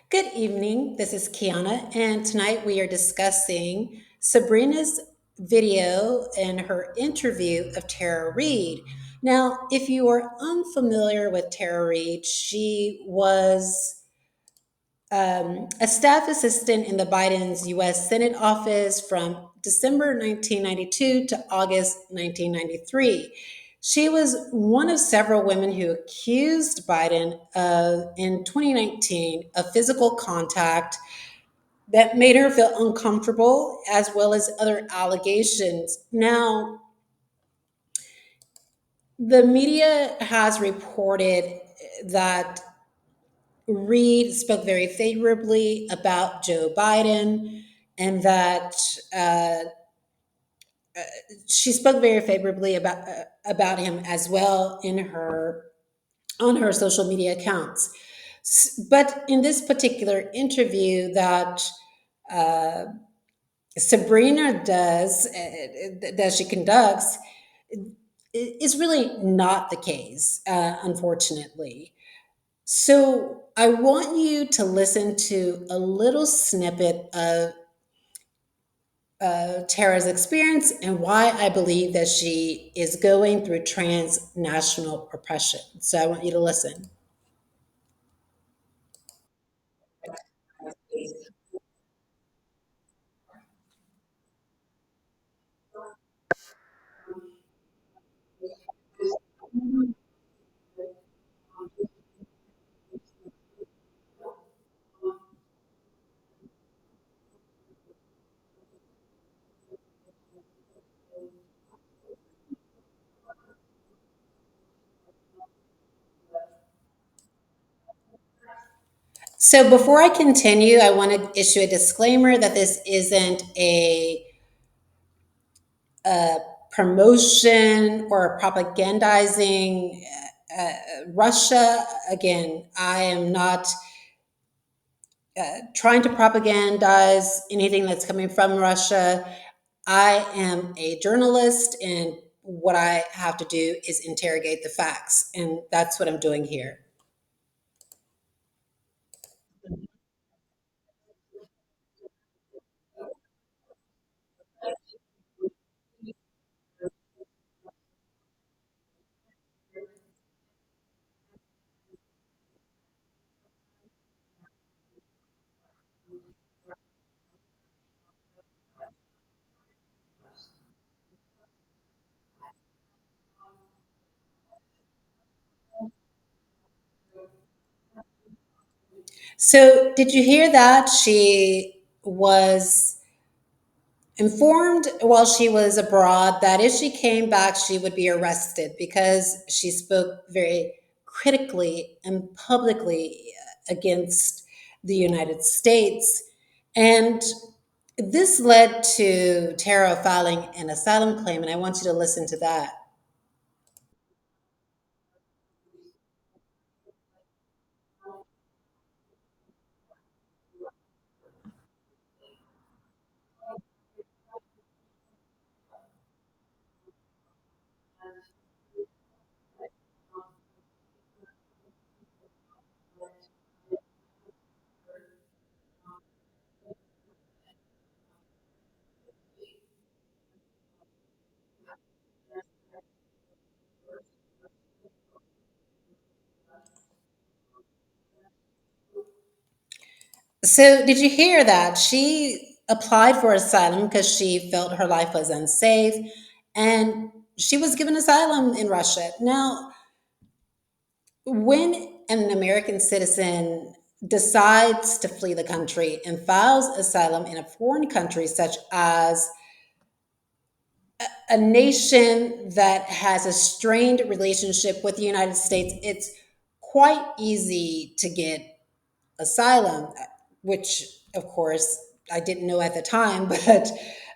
Good evening. This is Kiana, and tonight we are discussing Sabrina's video and her interview of Tara Reade. Now, if you are unfamiliar with Tara Reade, she was a staff assistant in the Biden's U.S. Senate office from December 1992 to August 1993. She was one of several women who accused Biden of, in 2019, of physical contact that made her feel uncomfortable, as well as other allegations. Now, the media has reported that Reid spoke very favorably about Joe Biden and that uh, she spoke very favorably about him as well in her on her social media accounts. But in this particular interview that uh, Sabrina that she conducts, is really not the case, unfortunately. So I want you to listen to a little snippet of Tara's experience and why I believe that she is going through transnational repression. So I want you to listen. So before I continue, I want to issue a disclaimer that this isn't a promotion or propagandizing Russia. Again, I am not trying to propagandize anything that's coming from Russia. I am a journalist, and what I have to do is interrogate the facts, and that's what I'm doing here. So, did you hear that she was informed while she was abroad that if she came back, she would be arrested because she spoke very critically and publicly against the United States. And this led to Tara filing an asylum claim, and I want you to listen to that. So, did you hear that? She applied for asylum because she felt her life was unsafe, and she was given asylum in Russia. Now, when an American citizen decides to flee the country and files asylum in a foreign country, such as a nation that has a strained relationship with the United States, it's quite easy to get asylum, which of course I didn't know at the time,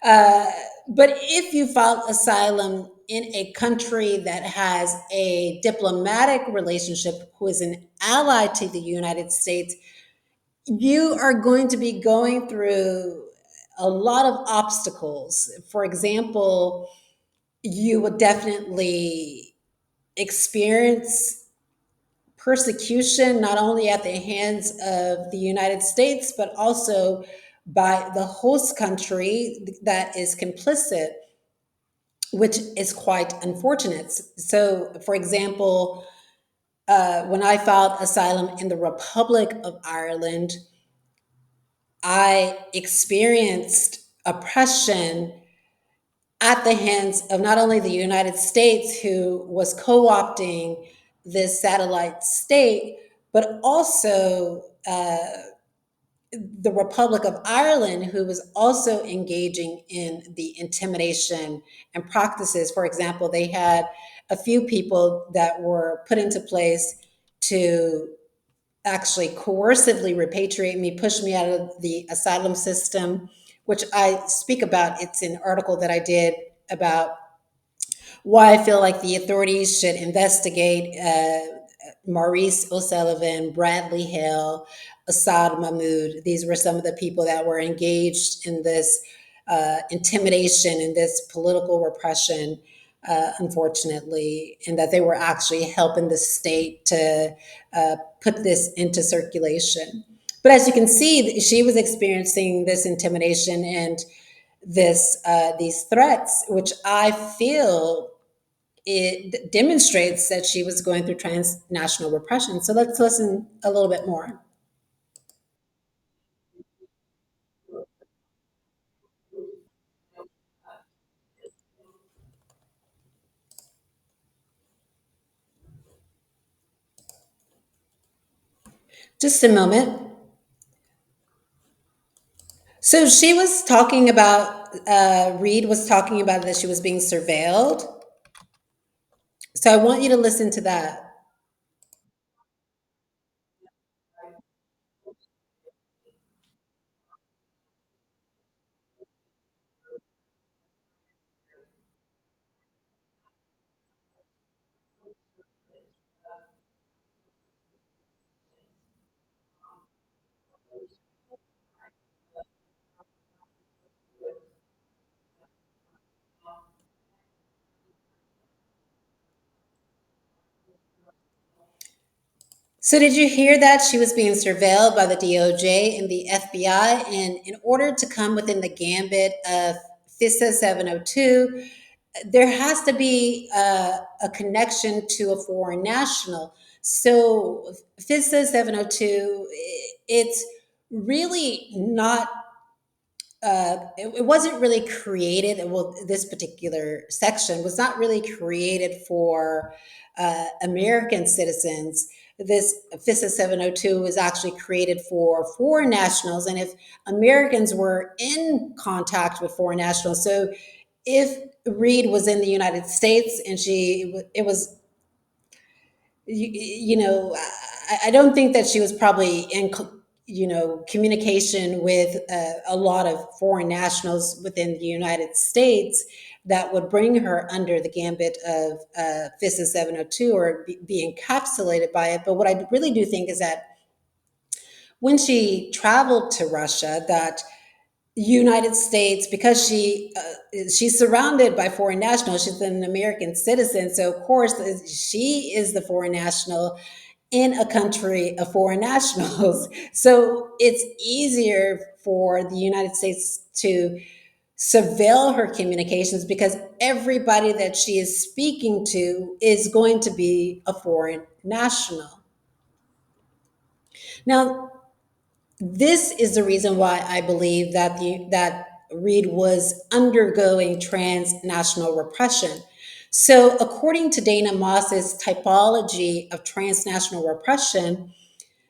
uh, but if you file asylum in a country that has a diplomatic relationship who is an ally to the United States, you are going to be going through a lot of obstacles. For example, you will definitely experience persecution, not only at the hands of the United States, but also by the host country that is complicit, which is quite unfortunate. So, for example, when I filed asylum in the Republic of Ireland, I experienced oppression at the hands of not only the United States, who was co opting this satellite state, but also the Republic of Ireland, who was also engaging in the intimidation and practices. For example, they had a few people that were put into place to actually coercively repatriate me, push me out of the asylum system, which I speak about. It's an article that I did about why I feel like the authorities should investigate Maurice O'Sullivan, Bradley Hale, Assad Mahmoud. These were some of the people that were engaged in this intimidation and this political repression, unfortunately, and that they were actually helping the state to put this into circulation. But as you can see, she was experiencing this intimidation and this these threats, which I feel it demonstrates that she was going through transnational repression. So let's listen a little bit more. Just a moment. So she was talking about, Reed was talking about that she was being surveilled. So I want you to listen to that. So did you hear that she was being surveilled by the DOJ and the FBI? And in order to come within the gambit of FISA 702, there has to be a connection to a foreign national. So FISA 702, it's really not it wasn't really created. Well, this particular section was not really created for American citizens. This FISA 702 was actually created for foreign nationals, and if Americans were in contact with foreign nationals, so if Reed was in the United States and it was you know, I don't think that she was probably in, communication with a lot of foreign nationals within the United States that would bring her under the gambit of FISA 702 or be encapsulated by it. But what I really do think is that when she traveled to Russia, that United States, because she's surrounded by foreign nationals. She's an American citizen, so of course she is the foreign national in a country of foreign nationals. So it's easier for the United States to surveil her communications because everybody that she is speaking to is going to be a foreign national. Now, this is the reason why I believe that Reed was undergoing transnational repression. So, according to Dana Moss's typology of transnational repression,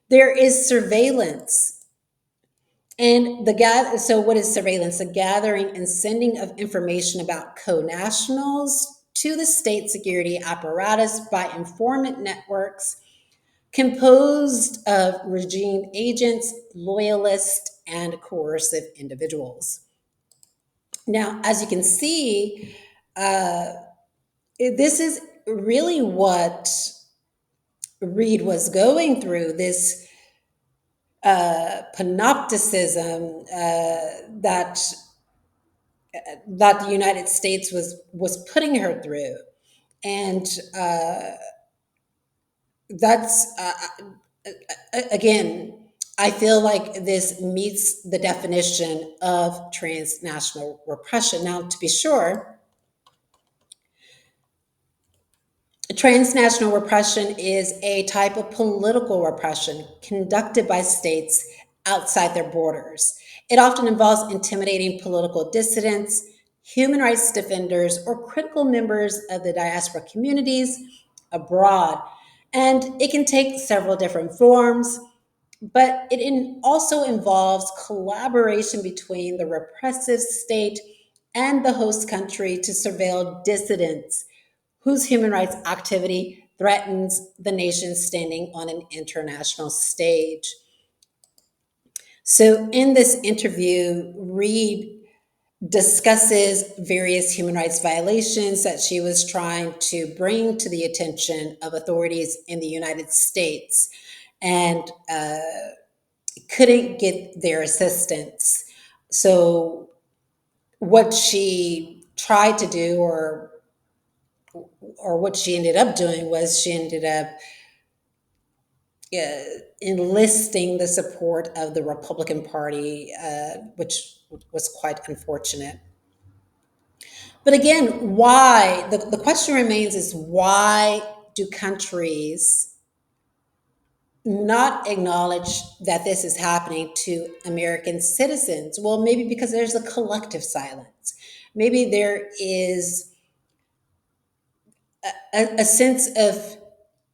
there is surveillance. And so what is surveillance? The gathering and sending of information about co-nationals to the state security apparatus by informant networks composed of regime agents, loyalists, and coercive individuals. Now, as you can see, this is really what Reed was going through, this panopticism that the United States was putting her through. And that's again, I feel like this meets the definition of transnational repression. Now, to be sure, transnational repression is a type of political repression conducted by states outside their borders. It often involves intimidating political dissidents, human rights defenders, or critical members of the diaspora communities abroad. And it can take several different forms, but also involves collaboration between the repressive state and the host country to surveil dissidents whose human rights activity threatens the nation's standing on an international stage. So, in this interview, Reade discusses various human rights violations that she was trying to bring to the attention of authorities in the United States and couldn't get their assistance. So, what she tried to do, or what she ended up doing, was she ended up enlisting the support of the Republican Party, which was quite unfortunate. But again, why? The question remains is why do countries not acknowledge that this is happening to American citizens? Well, maybe because there's a collective silence. Maybe there is a sense of,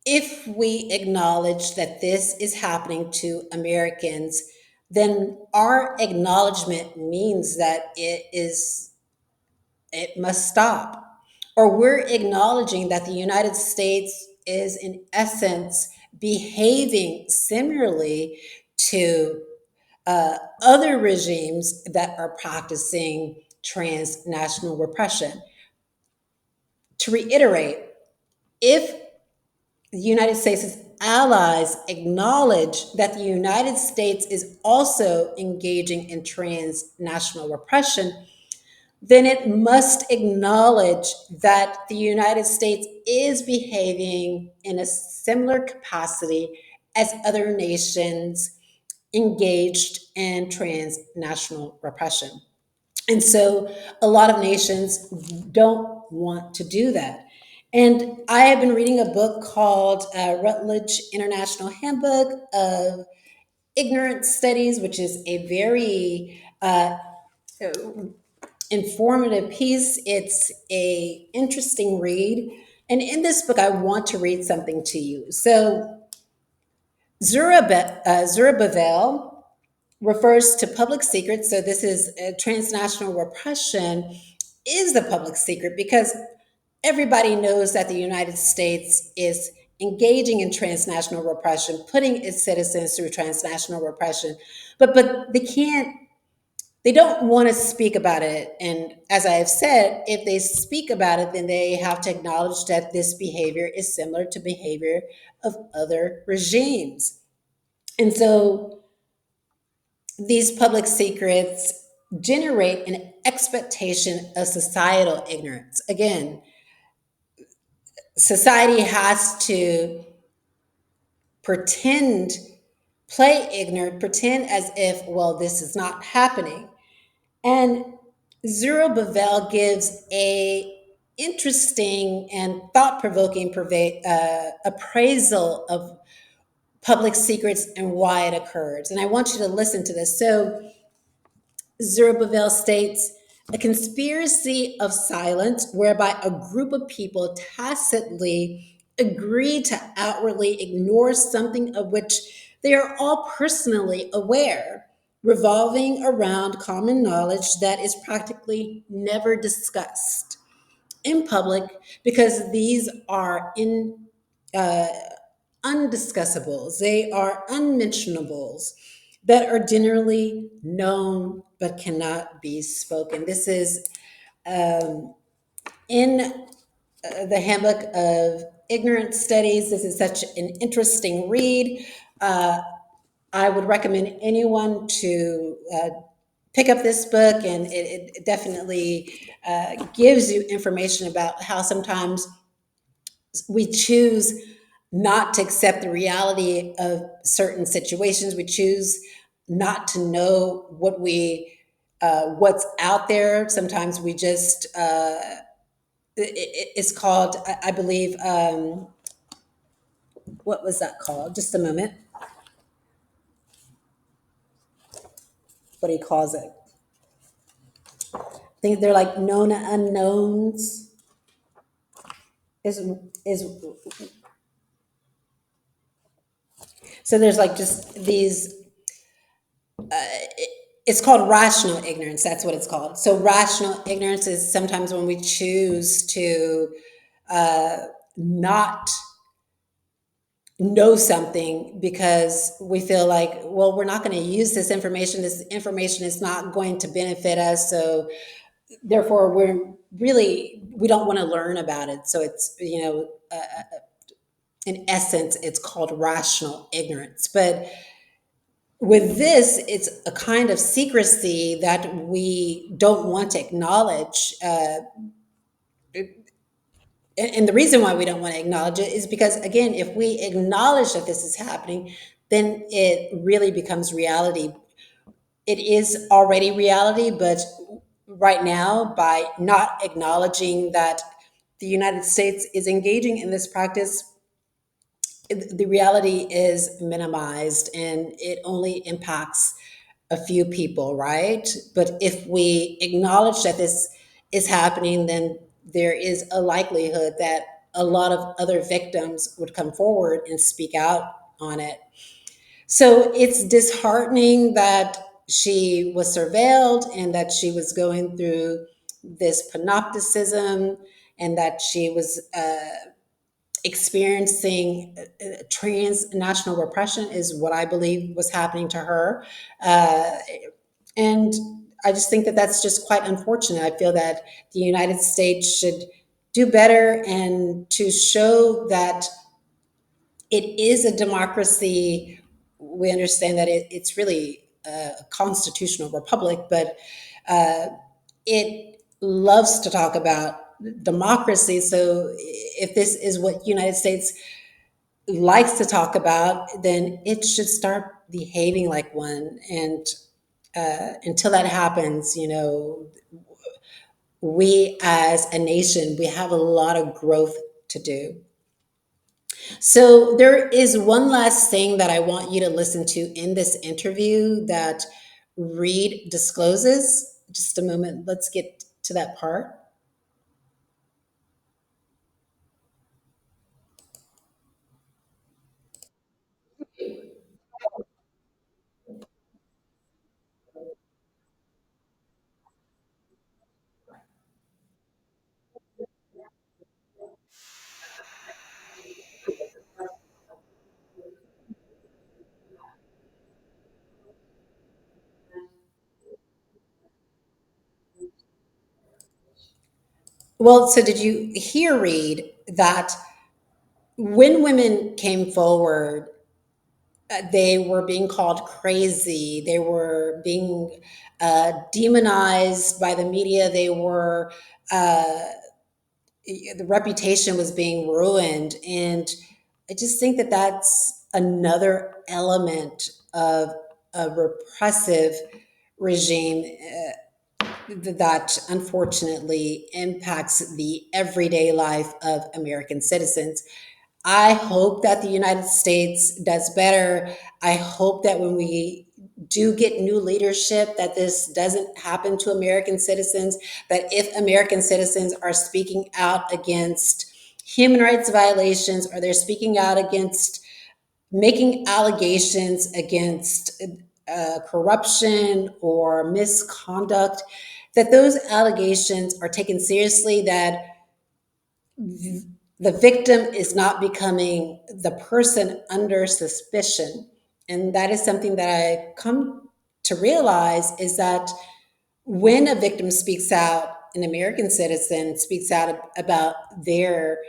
if we acknowledge that this is happening to Americans, then our acknowledgement means that it must stop. Or we're acknowledging that the United States is in essence behaving similarly to other regimes that are practicing transnational repression. To reiterate, if the United States' allies acknowledge that the United States is also engaging in transnational repression, then it must acknowledge that the United States is behaving in a similar capacity as other nations engaged in transnational repression. And so a lot of nations don't want to do that. And I have been reading a book called Rutledge International Handbook of Ignorance Studies, which is a very informative piece. It's a interesting read. And in this book, I want to read something to you. So Zerubbabel refers to public secrets. So this is transnational repression is the public secret because everybody knows that the United States is engaging in transnational repression, putting its citizens through transnational repression, but they don't want to speak about it. And as I have said, if they speak about it, then they have to acknowledge that this behavior is similar to behavior of other regimes. And so these public secrets generate an expectation of societal ignorance. Again, society has to pretend, play ignorant, pretend as if, well, this is not happening. And Zerubbabel gives a interesting and thought-provoking appraisal of public secrets and why it occurs. And I want you to listen to this. So Zerubbabel states, a conspiracy of silence whereby a group of people tacitly agree to outwardly ignore something of which they are all personally aware, revolving around common knowledge that is practically never discussed in public because these are uh, undiscussables, they are unmentionables that are generally known but cannot be spoken. This is in the Handbook of Ignorance Studies. This is such an interesting read. I would recommend anyone to pick up this book, and it definitely gives you information about how sometimes we choose not to accept the reality of certain situations. We choose not to know what's out there. Sometimes we just it's called, I believe, what was that called? Just a moment. What he calls it? I think they're like known unknowns. Is is so there's like just these. It's called rational ignorance. That's what it's called. So rational ignorance is sometimes when we choose to not know something because we feel like, well, we're not going to use this information. This information is not going to benefit us. So therefore, we don't want to learn about it. So it's, in essence, it's called rational ignorance. But with this, it's a kind of secrecy that we don't want to acknowledge. And the reason why we don't want to acknowledge it is because, again, if we acknowledge that this is happening, then it really becomes reality. It is already reality, but right now, by not acknowledging that the United States is engaging in this practice, the reality is minimized and it only impacts a few people, right? But if we acknowledge that this is happening, then there is a likelihood that a lot of other victims would come forward and speak out on it. So it's disheartening that she was surveilled and that she was going through this panopticism and that she was experiencing transnational repression is what I believe was happening to her. Uh, and I just think that that's just quite unfortunate. I feel that the United States should do better and to show that it is a democracy. We understand that it's really a constitutional republic, but it loves to talk about democracy. So if this is what United States likes to talk about, then it should start behaving like one. And until that happens, we as a nation, we have a lot of growth to do. So there is one last thing that I want you to listen to in this interview that Reade discloses. Just a moment, let's get to that part. Well, so did you hear, Reade, that when women came forward, they were being called crazy. They were being demonized by the media. They were, the reputation was being ruined. And I just think that that's another element of a repressive regime that unfortunately impacts the everyday life of American citizens. I hope that the United States does better. I hope that when we do get new leadership, that this doesn't happen to American citizens, that if American citizens are speaking out against human rights violations or they're speaking out against making allegations against corruption or misconduct, that those allegations are taken seriously, that the victim is not becoming the person under suspicion. And that is something that I come to realize is that when a victim speaks out, an American citizen speaks out about their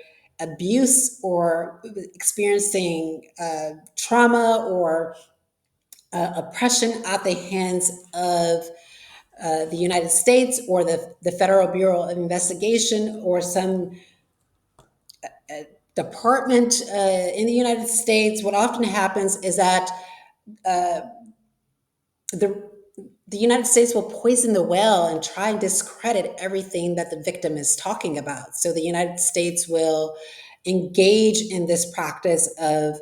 abuse or experiencing trauma or oppression at the hands of the United States or the Federal Bureau of Investigation or some department in the United States, what often happens is that the the United States will poison the well and try and discredit everything that the victim is talking about. So the United States will engage in this practice of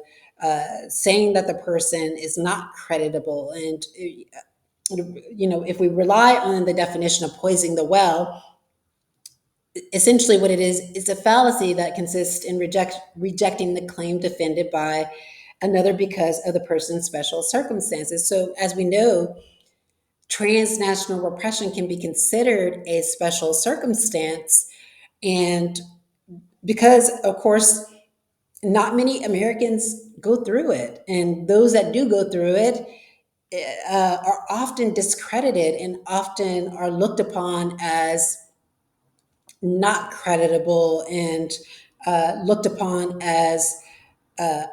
saying that the person is not creditable. And, if we rely on the definition of poisoning the well, essentially what it is a fallacy that consists in rejecting the claim defended by another because of the person's special circumstances. So, as we know, transnational repression can be considered a special circumstance. And because, of course, not many Americans go through it, and those that do go through it are often discredited and often are looked upon as not creditable and looked upon as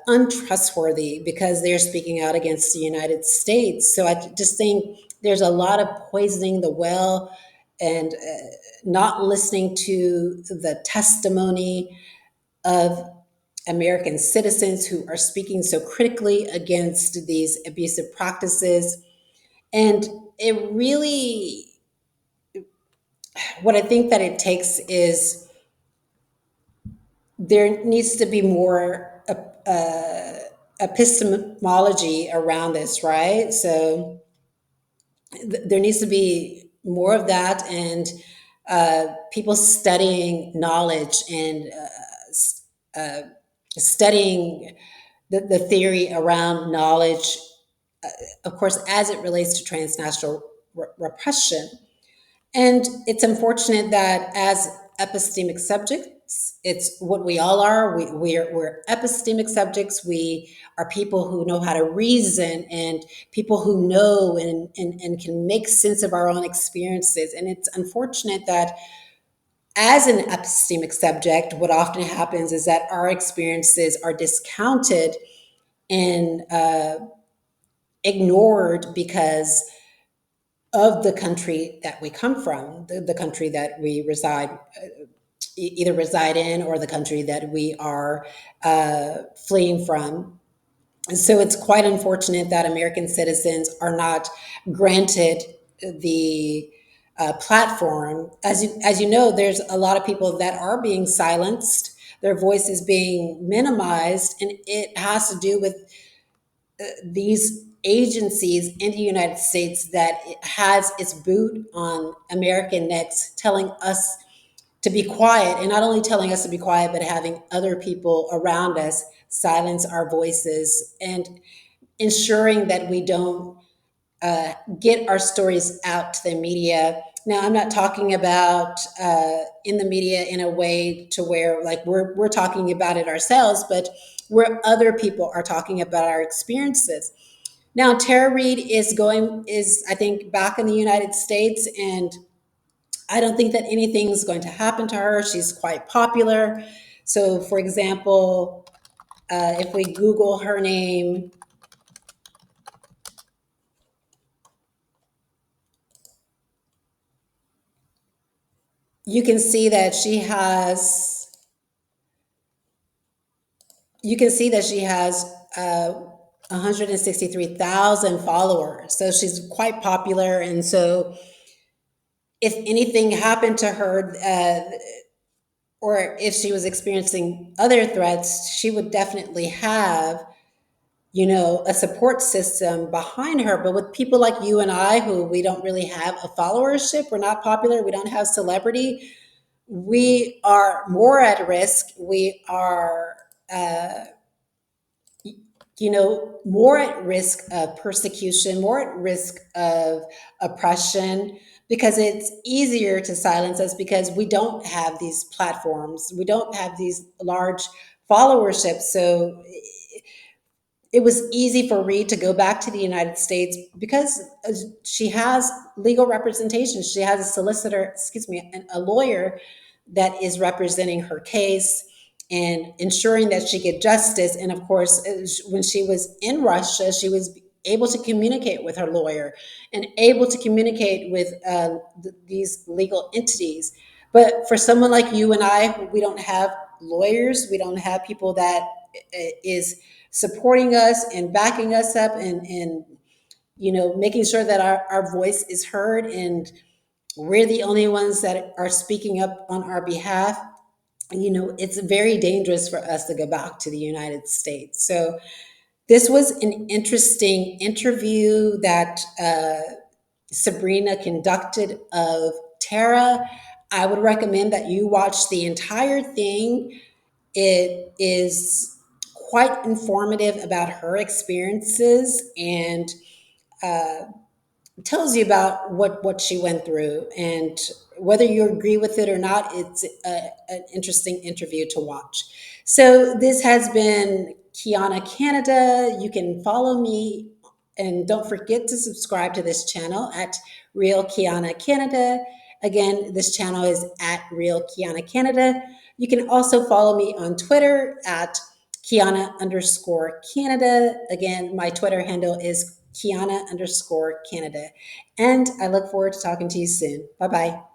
untrustworthy because they're speaking out against the United States. So I just think there's a lot of poisoning the well and not listening to the testimony of American citizens who are speaking so critically against these abusive practices. And it really, what I think that it takes is there needs to be more epistemology around this, right? So there needs to be more of that, and people studying knowledge and studying the theory around knowledge, of course, as it relates to transnational repression. And it's unfortunate that as epistemic subjects, it's what we all are. We're epistemic subjects. We are people who know how to reason and people who know and can make sense of our own experiences. And it's unfortunate that as an epistemic subject, what often happens is that our experiences are discounted and ignored because of the country that we come from, the country that we reside, either reside in, or the country that we are fleeing from. And so it's quite unfortunate that American citizens are not granted the platform. As you know, there's a lot of people that are being silenced, their voice is being minimized, and it has to do with these agencies in the United States that has its boot on American necks, telling us to be quiet, and not only telling us to be quiet, but having other people around us silence our voices and ensuring that we don't get our stories out to the media. Now, I'm not talking about in the media in a way to where like we're talking about it ourselves, but where other people are talking about our experiences. Now, Tara Reade is I think back in the United States, and I don't think that anything's going to happen to her. She's quite popular. So, for example, if we Google her name, you can see that she has you can see that she has 163,000 followers. So she's quite popular, and so if anything happened to her, or if she was experiencing other threats, she would definitely have, a support system behind her. But with people like you and I, who we don't really have a followership, we're not popular, we don't have celebrity, we are more at risk. We are, more at risk of persecution, more at risk of oppression, because it's easier to silence us because we don't have these platforms, we don't have these large followerships. So it was easy for Reed to go back to the United States because she has legal representation. She has a solicitor, excuse me, a lawyer that is representing her case and ensuring that she get justice. And of course, when she was in Russia, she was able to communicate with her lawyer and able to communicate with these legal entities. But for someone like you and I, we don't have lawyers. We don't have people that is supporting us and backing us up and making sure that our voice is heard and we're the only ones that are speaking up on our behalf. It's very dangerous for us to go back to the United States. So this was an interesting interview that Sabrina conducted of Tara. I would recommend that you watch the entire thing. It is quite informative about her experiences and tells you about what she went through, and whether you agree with it or not, it's an interesting interview to watch. So this has been Kiana Canada. You can follow me, and don't forget to subscribe to this channel at Real Kiana Canada. Again, this channel is at Real Kiana Canada. You can also follow me on Twitter at Kiana_Canada. Again, my Twitter handle is Kiana_Canada. And I look forward to talking to you soon. Bye bye.